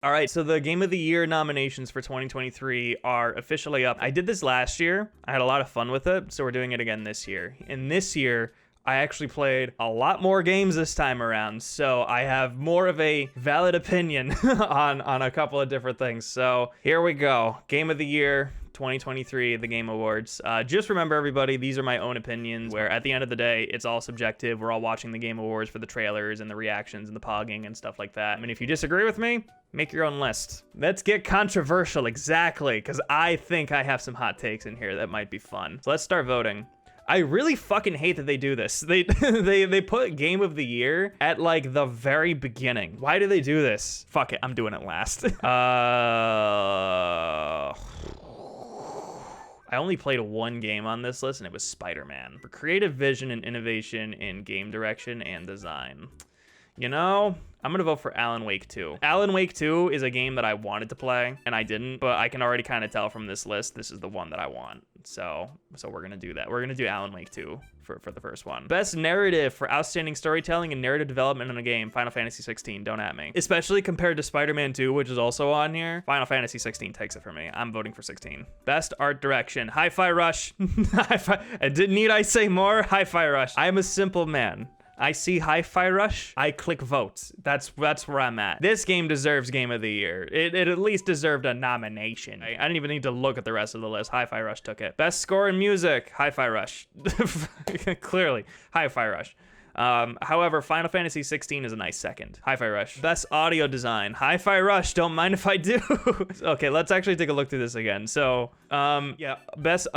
All right, so the Game of the Year nominations for 2023 are officially up. I did this last year. I had a lot of fun with it, so we're doing it again this year. And this year, I actually played a lot more games this time around, so I have more of a valid opinion on a couple of different things. So here we go. Game of the Year 2023, the Game Awards. Just remember, everybody, these are my own opinions, where at the end of the day, it's all subjective. We're all watching the Game Awards for the trailers and the reactions and the pogging and stuff like that. I mean, if you disagree with me, make your own list. Let's get controversial, exactly, because I think I have some hot takes in here that might be fun. So let's start voting. I really fucking hate that they do this. They put Game of the Year at like the very beginning. Why do they do this? Fuck it, I'm doing it last. I only played one game on this list, and it was Spider-Man. For creative vision and innovation in game direction and design. You know, I'm gonna vote for Alan Wake 2. Alan Wake 2 is a game that I wanted to play, and I didn't, but I can already kind of tell from this list, this is the one that I want. So we're gonna do that. We're gonna do Alan Wake 2 for the first one. Best narrative for outstanding storytelling and narrative development in a game, Final Fantasy 16, don't at me. Especially compared to Spider-Man 2, which is also on here, Final Fantasy 16 takes it for me. I'm voting for 16. Best art direction, Hi-Fi Rush. Need I say more? Hi-Fi Rush. I'm a simple man. I see Hi-Fi Rush, I click vote. That's where I'm at. This game deserves Game of the Year. It at least deserved a nomination. I didn't even need to look at the rest of the list. Hi-Fi Rush took it. Best score in music, Hi-Fi Rush. Clearly, Hi-Fi Rush. However, Final Fantasy 16 is a nice second. Hi-Fi Rush. Best audio design, Hi-Fi Rush. Don't mind if I do. Okay, let's actually take a look through this again. So, yeah, best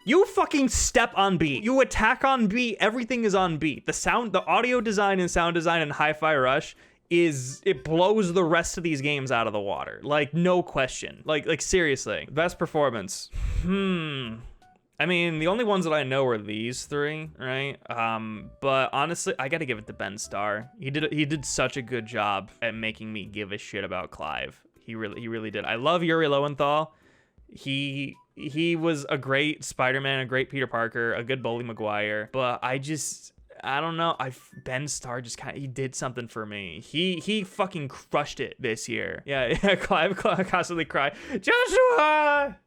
you fucking step on beat. You attack on beat. Everything is on beat. The audio design and sound design in Hi-Fi Rush it blows the rest of these games out of the water. Like, no question. Like seriously. Best performance. I mean, the only ones that I know are these three, right? But honestly, I gotta give it to Ben Starr. He did such a good job at making me give a shit about Clive. He really did. I love Yuri Lowenthal. He was a great Spider-Man, a great Peter Parker, a good Bully Maguire, but I don't know. Ben Starr just he did something for me. He fucking crushed it this year. Yeah, Clive constantly cry, Joshua!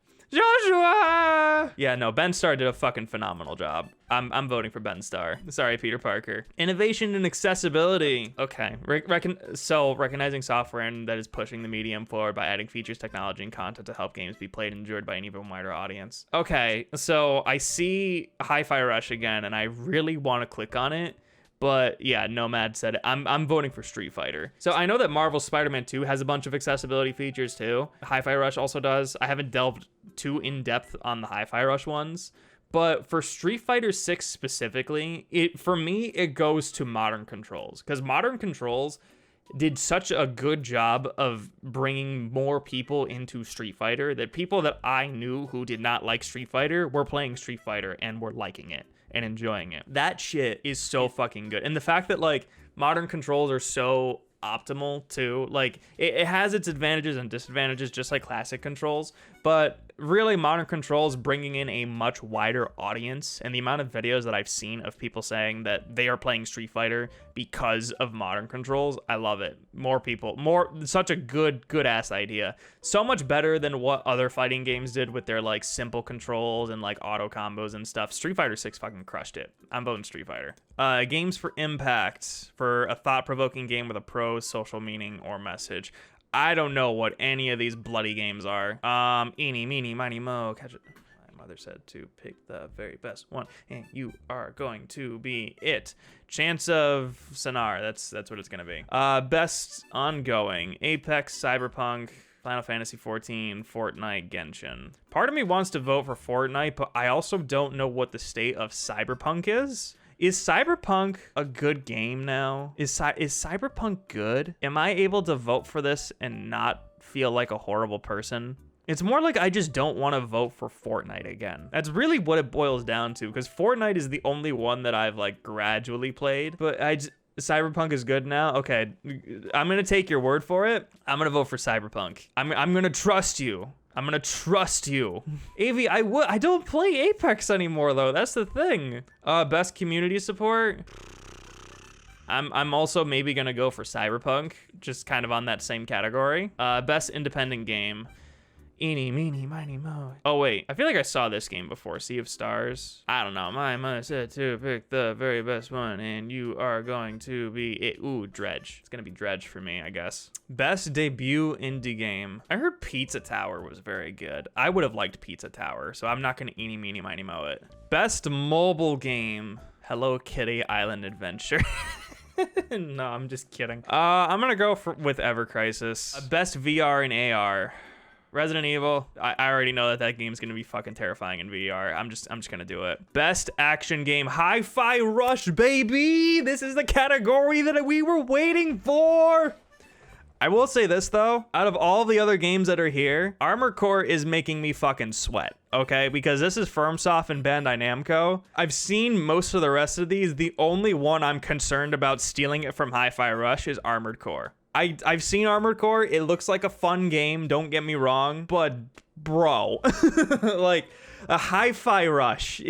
Yeah, no, Ben Starr did a fucking phenomenal job. I'm voting for Ben Starr. Sorry, Peter Parker. Innovation and accessibility. Okay, recognizing software that is pushing the medium forward by adding features, technology, and content to help games be played and enjoyed by an even wider audience. Okay, so I see Hi-Fi Rush again, and I really want to click on it. But yeah, Nomad said it. I'm voting for Street Fighter. So I know that Marvel's Spider-Man 2 has a bunch of accessibility features too. Hi-Fi Rush also does. I haven't delved too in-depth on the Hi-Fi Rush ones. But for Street Fighter 6 specifically, for me, it goes to modern controls. Because modern controls did such a good job of bringing more people into Street Fighter that people that I knew who did not like Street Fighter were playing Street Fighter and were liking it and enjoying it. That shit is so fucking good. And the fact that like modern controls are so optimal too, like it has its advantages and disadvantages just like classic controls, but really modern controls bringing in a much wider audience, and the amount of videos that I've seen of people saying that they are playing Street Fighter because of modern controls, I love it. More people, such a good ass idea. So much better than what other fighting games did with their like simple controls and like auto combos and stuff. Street Fighter 6 fucking crushed it. I'm voting Street Fighter. Games for impact, for a thought-provoking game with a pro social meaning or message. I don't know what any of these bloody games are. Eeny, meeny, miny, mo, catch it. My mother said to pick the very best one, and you are going to be it. Chance of Sonar, that's what it's gonna be. Best ongoing, Apex, Cyberpunk, Final Fantasy 14, Fortnite, Genshin. Part of me wants to vote for Fortnite, but I also don't know what the state of Cyberpunk is. Is Cyberpunk a good game now? Is Cyberpunk good? Am I able to vote for this and not feel like a horrible person? It's more like I just don't want to vote for Fortnite again. That's really what it boils down to, because Fortnite is the only one that I've like gradually played, but Cyberpunk is good now? Okay, I'm gonna take your word for it. I'm gonna vote for Cyberpunk. I'm gonna trust you. I'm gonna trust you. Avi, I don't play Apex anymore though. That's the thing. Best community support. I'm also maybe gonna go for Cyberpunk, just kind of on that same category. Best independent game. Eeny, meeny, miny, mo. Oh wait, I feel like I saw this game before. Sea of Stars. I don't know. My mind said to pick the very best one, and you are going to be it. Ooh, Dredge. It's gonna be Dredge for me, I guess. Best debut indie game. I heard Pizza Tower was very good. I would have liked Pizza Tower, so I'm not gonna eeny, meeny, miny, mo it. Best mobile game. Hello Kitty Island Adventure. No, I'm just kidding. I'm gonna go with Ever Crisis. Best VR and AR. Resident Evil. I already know that game's gonna be fucking terrifying in VR. I'm just gonna do it. Best action game. Hi-Fi Rush, baby. This is the category that we were waiting for. I will say this though, out of all the other games that are here, Armored Core is making me fucking sweat, okay? Because this is FromSoft and Bandai Namco. I've seen most of the rest of these. The only one I'm concerned about stealing it from Hi-Fi Rush is Armored Core. I've seen Armored Core. It looks like a fun game, don't get me wrong, but bro, like a Hi-Fi Rush,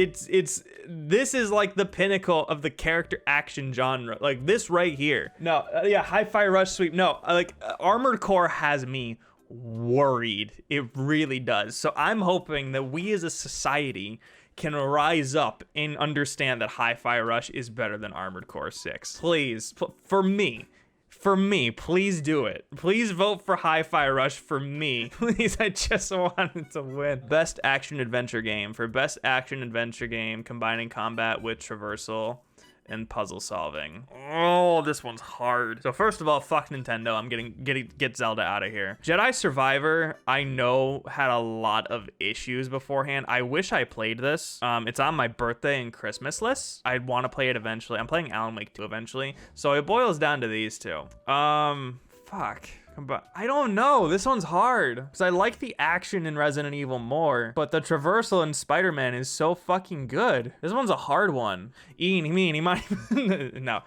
this is like the pinnacle of the character action genre, like this right here. No, yeah, Hi-Fi Rush sweep. No, like Armored Core has me worried. It really does. So I'm hoping that we as a society can rise up and understand that Hi-Fi Rush is better than Armored Core 6. Please, for me, please do it. Please vote for Hi-Fi Rush for me. Please, I just wanted to win. Best action adventure game. For best action adventure game, combining combat with traversal and puzzle solving. Oh, this one's hard. So first of all, fuck Nintendo. I'm get Zelda out of here. Jedi Survivor, I know had a lot of issues beforehand. I wish I played this. It's on my birthday and Christmas list. I'd want to play it eventually. I'm playing Alan Wake 2 eventually. So it boils down to these two. Fuck. But I don't know. This one's hard because I like the action in Resident Evil more, but the traversal in Spider-Man is so fucking good. This one's a hard one. Eeny, meeny, miny. No.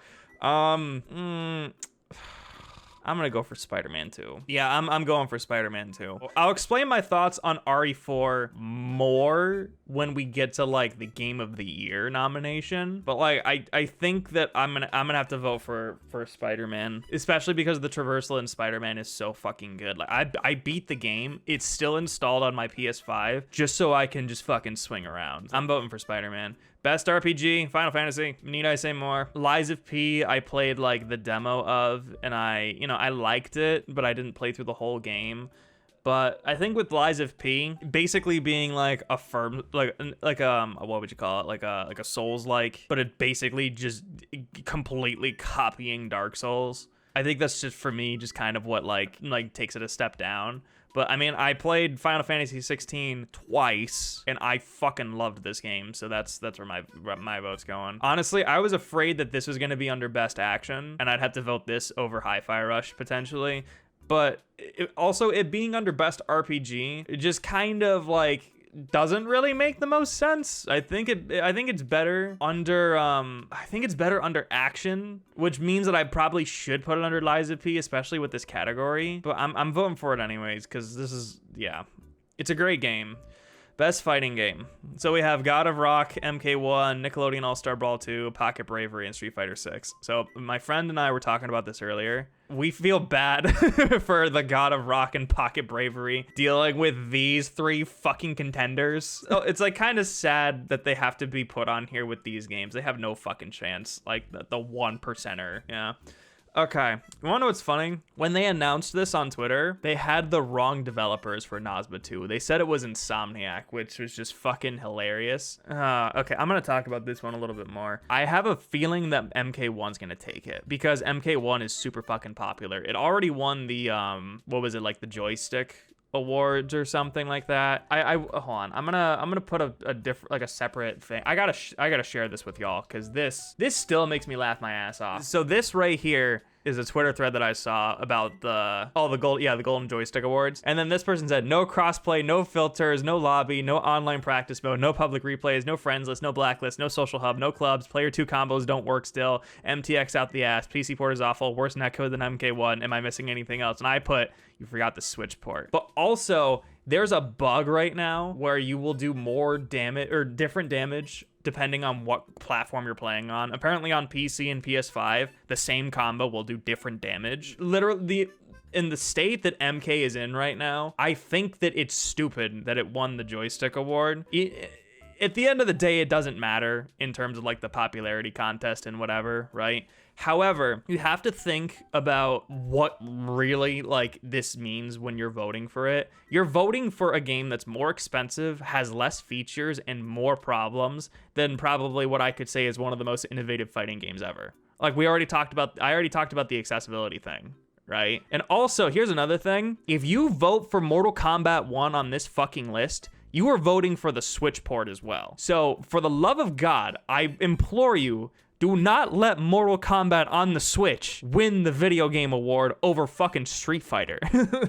I'm gonna go for Spider-Man 2. Yeah, I'm going for Spider-Man 2. I'll explain my thoughts on RE4 more when we get to like the Game of the Year nomination. But like, I think that I'm gonna have to vote for Spider-Man, especially because the traversal in Spider-Man is so fucking good. Like I beat the game. It's still installed on my PS5 just so I can just fucking swing around. I'm voting for Spider-Man. Best RPG, Final Fantasy, need I say more? Lies of P, I played like the demo of, and I liked it, but I didn't play through the whole game. But I think with Lies of P, basically being like a firm, like what would you call it? Like a Souls-like, but it basically just completely copying Dark Souls. I think that's just for me, just kind of what like takes it a step down. But I mean, I played Final Fantasy 16 twice, and I fucking loved this game. So that's where my vote's going. Honestly, I was afraid that this was gonna be under Best Action, and I'd have to vote this over Hi-Fi Rush potentially. But it being under Best RPG, it just kind of like doesn't really make the most sense. I think it's better under action, which means that I probably should put it under Lies of P, especially with this category. But I'm voting for it anyways, because this is, yeah, it's a great game. Best fighting game. So we have God of Rock, MK1, Nickelodeon All-Star Brawl 2, Pocket Bravery, and Street Fighter 6. So my friend and I were talking about this earlier. We feel bad for the God of Rock and Pocket Bravery dealing with these three fucking contenders. So it's like kind of sad that they have to be put on here with these games. They have no fucking chance. Like the 1%er, yeah. Okay, you wanna know what's funny? When they announced this on Twitter, they had the wrong developers for Nazba 2. They said it was Insomniac, which was just fucking hilarious. Okay, I'm gonna talk about this one a little bit more. I have a feeling that MK1's gonna take it because MK1 is super fucking popular. It already won the, what was it, like the joystick awards or something like that. Hold on, I'm gonna put a different, like a separate thing. I gotta share this with y'all because this still makes me laugh my ass off. So this right here is a Twitter thread that I saw about the Golden Joystick Awards. And then this person said, no crossplay, no filters, no lobby, no online practice mode, no public replays, no friends list, no blacklist, no social hub, no clubs, player 2 combos don't work still, MTX out the ass, PC port is awful, worse netcode than MK1, am I missing anything else? And I put, you forgot the Switch port. But also, there's a bug right now where you will do more damage or different damage depending on what platform you're playing on. Apparently on PC and PS5, the same combo will do different damage. Literally, in the state that MK is in right now, I think that it's stupid that it won the joystick award. At the end of the day, it doesn't matter in terms of like the popularity contest and whatever, right? However, you have to think about what really like this means when you're voting for it. You're voting for a game that's more expensive, has less features and more problems than probably what I could say is one of the most innovative fighting games ever. Like I already talked about the accessibility thing, right? And also, here's another thing. If you vote for Mortal Kombat 1 on this fucking list, you are voting for the Switch port as well. So for the love of God, I implore you, do not let Mortal Kombat on the Switch win the video game award over fucking Street Fighter.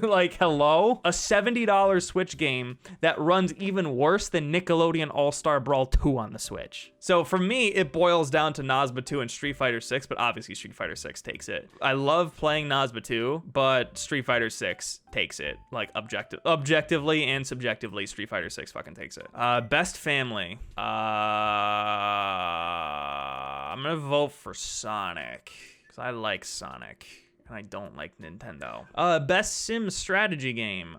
Like, hello? A $70 Switch game that runs even worse than Nickelodeon All-Star Brawl 2 on the Switch. So for me, it boils down to Nazba 2 and Street Fighter 6, but obviously Street Fighter 6 takes it. I love playing Nazba 2, but Street Fighter 6 takes it. Like, objectively and subjectively, Street Fighter 6 fucking takes it. Best family. I'm gonna vote for Sonic, because I like Sonic, and I don't like Nintendo. Best sim strategy game.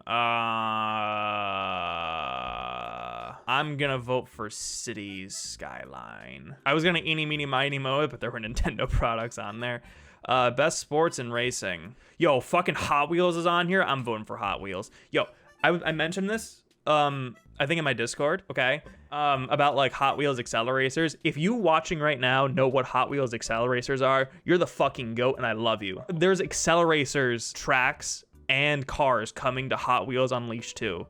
I'm gonna vote for Cities Skyline. I was gonna eeny, meeny, miny, moe it, but there were Nintendo products on there. Best sports and racing. Yo, fucking Hot Wheels is on here. I'm voting for Hot Wheels. Yo, I mentioned this, I think in my Discord, okay? About like Hot Wheels acceleracers. If you watching right now know what Hot Wheels acceleracers are, you're the fucking GOAT and I love you. There's acceleracers, tracks, and cars coming to Hot Wheels Unleashed 2.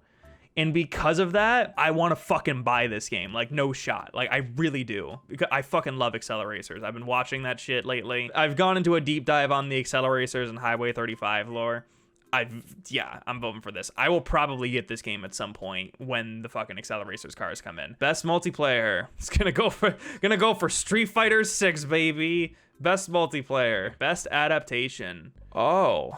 And because of that, I want to fucking buy this game. Like, no shot. Like, I really do. Because I fucking love acceleracers. I've been watching that shit lately. I've gone into a deep dive on the acceleracers and Highway 35 lore. I'm voting for this. I will probably get this game at some point when the fucking acceleracers cars come in. Best multiplayer. It's gonna go for Street Fighter 6, baby. Best multiplayer. Best adaptation. Oh.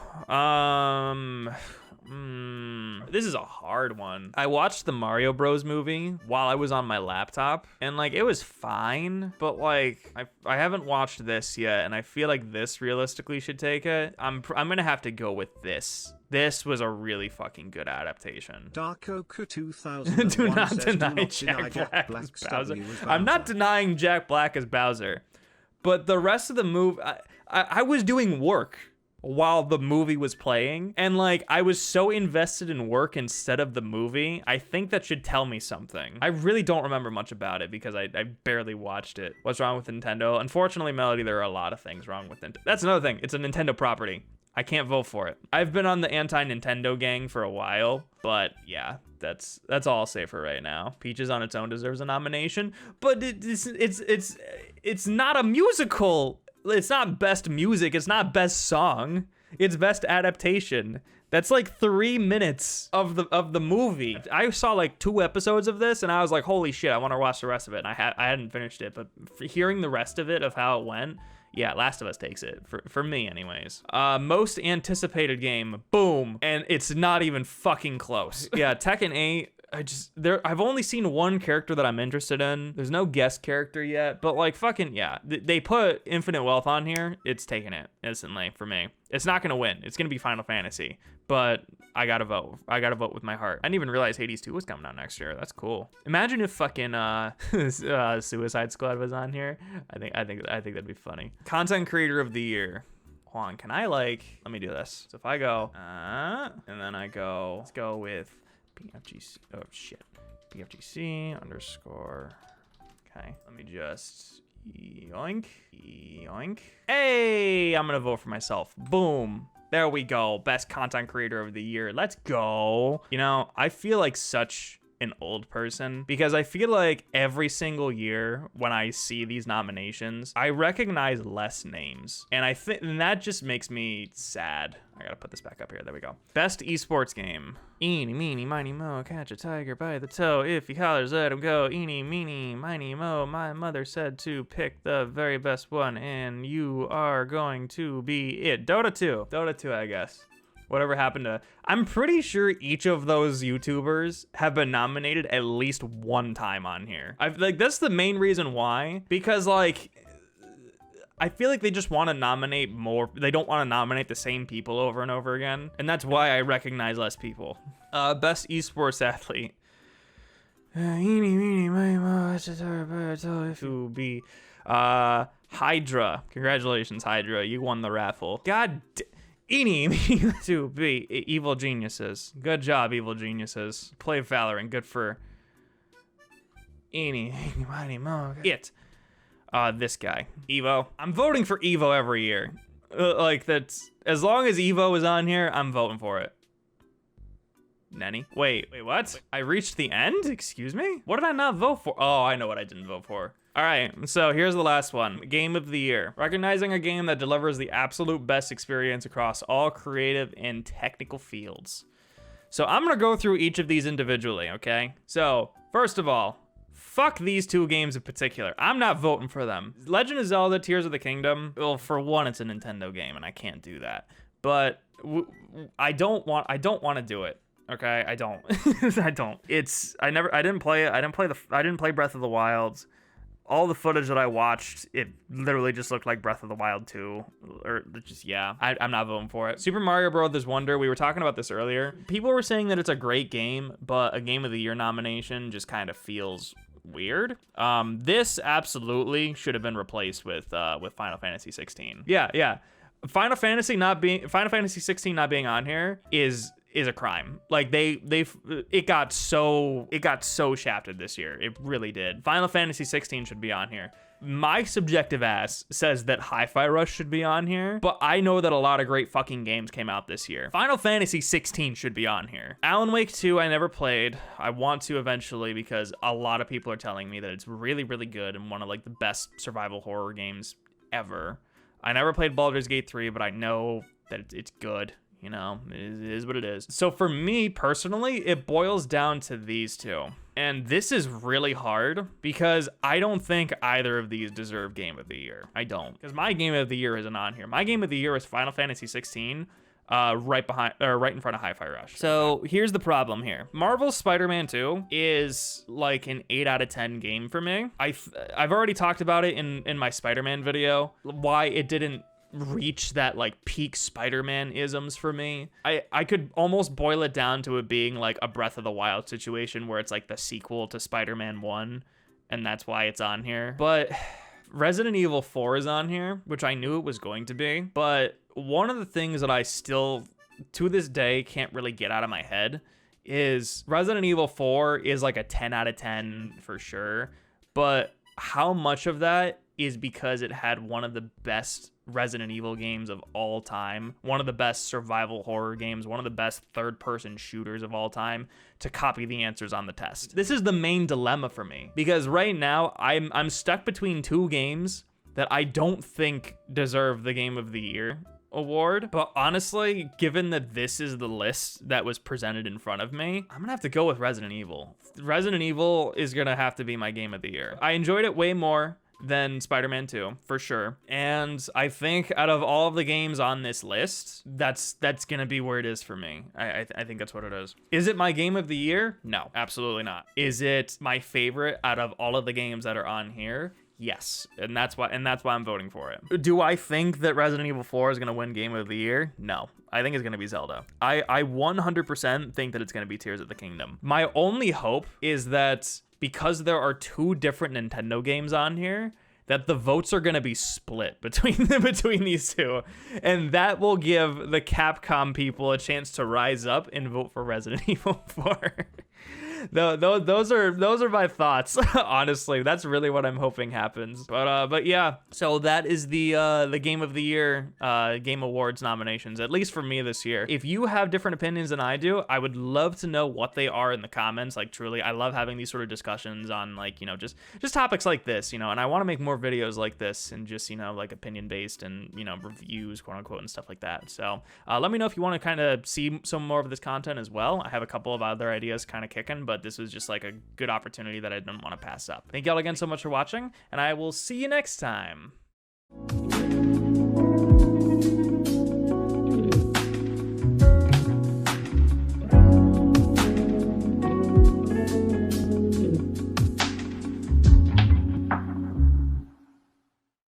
This is a hard one. I watched the Mario Bros movie while I was on my laptop, and like it was fine, but like I haven't watched this yet, and I feel like this realistically should take it. I'm gonna have to go with this. This was a really fucking good adaptation. Darkoku 2001 Do not says, deny Jack Black as Bowser. I'm not denying Jack Black as Bowser, but the rest of the movie, I was doing work while the movie was playing, and like I was so invested in work instead of the movie. I think that should tell me something. I really don't remember much about it because I barely watched it. What's wrong with Nintendo? Unfortunately, Melody, there are a lot of things wrong with Nintendo. That's another thing. It's a Nintendo property. I can't vote for it. I've been on the anti-Nintendo gang for a while, but yeah, that's all I'll say for right now. Peaches on its own deserves a nomination, but it's not a musical. It's not best music. It's not best song. It's best adaptation. That's like 3 minutes of the movie. I saw like 2 episodes of this and I was like, holy shit, I want to watch the rest of it. And I hadn't finished it, but hearing the rest of it, of how it went, yeah, Last of Us takes it for me anyways. Most anticipated game, boom. And it's not even fucking close. Yeah, Tekken 8. I've only seen one character that I'm interested in. There's no guest character yet, but like fucking, yeah, they put Infinite Wealth on here. It's taking it instantly for me. It's not gonna win. It's gonna be Final Fantasy, but I gotta vote. I gotta vote with my heart. I didn't even realize Hades 2 was coming out next year. That's cool. Imagine if fucking Suicide Squad was on here. I think that'd be funny. Content Creator of the Year. Hold on, can I let me do this. So if I go, and then I go, let's go with BFGC, oh shit, BFGC _. Okay, let me just yoink. Hey, I'm gonna vote for myself. Boom. There we go. Best content creator of the year. Let's go. You know, I feel like such an old person because I feel like every single year when I see these nominations, I recognize less names, and I think that just makes me sad. I gotta put this back up here. There we go. Best esports game. Eeny, meeny, miny, mo, catch a tiger by the toe. If he hollers, let him go. Eeny, meeny, miny, mo. My mother said to pick the very best one, and you are going to be it. Dota 2. Dota 2, I guess. Whatever happened to... I'm pretty sure each of those YouTubers have been nominated at least one time on here. Like, that's the main reason why. Because, like, I feel like they just want to nominate more. They don't want to nominate the same people over and over again. And that's why I recognize less people. Best esports athlete. To be Hydra. Congratulations, Hydra. You won the raffle. God to be evil geniuses. Good job, evil geniuses. Play Valorant. Good for it. This guy, Evo. I'm voting for Evo every year. Like, that's, as long as Evo is on here, I'm voting for it. Nenny. Wait, what? I reached the end? Excuse me? What did I not vote for? Oh, I know what I didn't vote for. All right, so here's the last one. Game of the year. Recognizing a game that delivers the absolute best experience across all creative and technical fields. So I'm gonna go through each of these individually, okay? So, first of all, fuck these two games in particular. I'm not voting for them. Legend of Zelda Tears of the Kingdom, well, for one, it's a Nintendo game and I can't do that. But I don't want to do it. Okay, I don't. I don't. I didn't play it. I didn't play Breath of the Wild. All the footage that I watched, it literally just looked like Breath of the Wild 2. Or just, yeah, I'm not voting for it. Super Mario Bros. Wonder, we were talking about this earlier. People were saying that it's a great game, but a Game of the Year nomination just kind of feels weird. This absolutely should have been replaced with Final Fantasy 16. Yeah. Final Fantasy 16 not being on here is a crime. Like, it got so shafted this year. It really did. Final Fantasy 16 should be on here. My subjective ass says that Hi-Fi Rush should be on here, but I know that a lot of great fucking games came out this year. Final Fantasy 16 should be on here. Alan Wake 2 I never played. I want to eventually because a lot of people are telling me that it's really, really good and one of like the best survival horror games ever. I never played Baldur's Gate 3, but I know that it's good. You know, it is what it is. So for me personally, it boils down to these two. And this is really hard because I don't think either of these deserve Game of the Year. I don't. Because my Game of the Year isn't on here. My Game of the Year is Final Fantasy 16, right in front of Hi-Fi Rush. So here's the problem here. Marvel's Spider-Man 2 is like an 8 out of 10 game for me. I've already talked about it in my Spider-Man video, why it didn't reach that like peak Spider-Man isms for me. I could almost boil it down to it being like a Breath of the Wild situation where it's like the sequel to Spider-Man 1 and that's why it's on here. But Resident Evil 4 is on here, which I knew it was going to be, but one of the things that I still to this day can't really get out of my head is Resident Evil 4 is like a 10 out of 10 for sure, but how much of that is because it had one of the best Resident Evil games of all time, one of the best survival horror games, one of the best third-person shooters of all time, to copy the answers on the test. This is the main dilemma for me, because right now I'm stuck between two games that I don't think deserve the Game of the Year award. But honestly, given that this is the list that was presented in front of me, I'm gonna have to go with Resident Evil. Resident Evil is gonna have to be my Game of the Year. I enjoyed it way more than Spider-Man 2, for sure. And I think out of all of the games on this list, that's gonna be where it is for me. I think that's what it is. Is it my Game of the Year? No, absolutely not. Is it my favorite out of all of the games that are on here? Yes, and that's why I'm voting for it. Do I think that Resident Evil 4 is gonna win Game of the Year? No, I think it's gonna be Zelda. I 100% think that it's gonna be Tears of the Kingdom. My only hope is that because there are two different Nintendo games on here, that the votes are gonna be split between these two, and that will give the Capcom people a chance to rise up and vote for Resident Evil 4. Those are my thoughts. Honestly, that's really what I'm hoping happens. But yeah, so that is the Game of the Year Game Awards nominations, at least for me this year. If you have different opinions than I do, I would love to know what they are in the comments. Like, truly, I love having these sort of discussions on, like, you know, just topics like this, you know, and I want to make more videos like this and just, you know, like opinion based and, you know, reviews, quote unquote, and stuff like that. So let me know if you want to kind of see some more of this content as well. I have a couple of other ideas kind of kicking, but this was just like a good opportunity that I didn't want to pass up. Thank y'all again so much for watching, and I will see you next time.